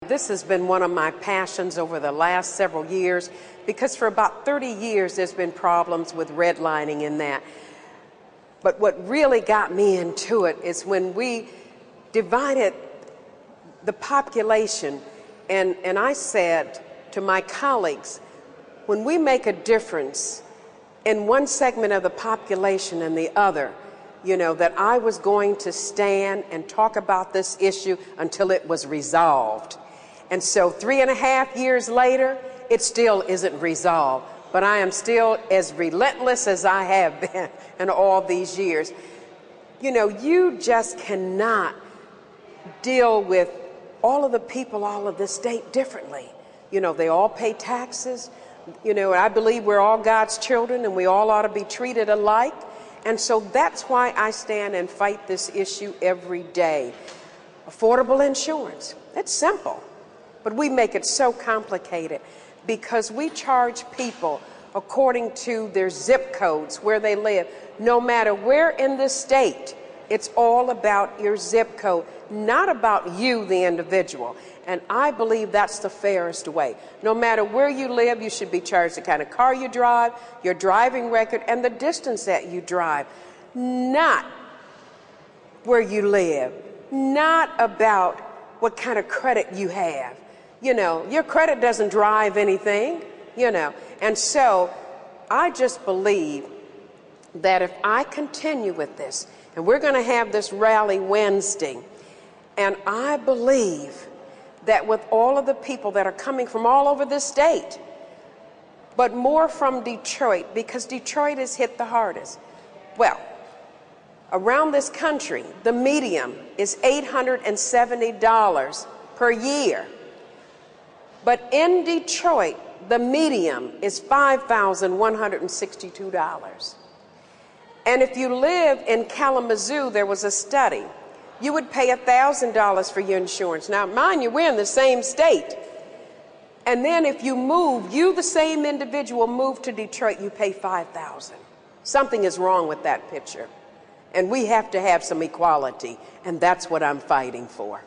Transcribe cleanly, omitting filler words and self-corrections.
This has been one of my passions over the last several years because for about 30 years there's been problems with redlining in that. But what really got me into it is when we divided the population, and I said to my colleagues, when we make a difference in one segment of the population and the other, that I was going to stand and talk about this issue until it was resolved. And so 3.5 years later, it still isn't resolved. But I am still as relentless as I have been in all these years. You just cannot deal with all of the people, all of the state differently. They all pay taxes. I believe we're all God's children and we all ought to be treated alike. And so that's why I stand and fight this issue every day. Affordable insurance, it's simple, but we make it so complicated because we charge people according to their zip codes, where they live. No matter where in the state, it's all about your zip code, not about you, the individual. And I believe that's the fairest way. No matter where you live, you should be charged the kind of car you drive, your driving record, and the distance that you drive. Not where you live, not about what kind of credit you have. Your credit doesn't drive anything, And so I just believe that if I continue with this, and we're going to have this rally Wednesday, and I believe that with all of the people that are coming from all over this state, but more from Detroit, because Detroit is hit the hardest. Well, around this country, the median is $870 per year. But in Detroit, the median is $5,162. And if you live in Kalamazoo, there was a study, you would pay $1,000 for your insurance. Now, mind you, we're in the same state. And then if you move, the same individual, move to Detroit, you pay $5,000. Something is wrong with that picture. And we have to have some equality, and that's what I'm fighting for.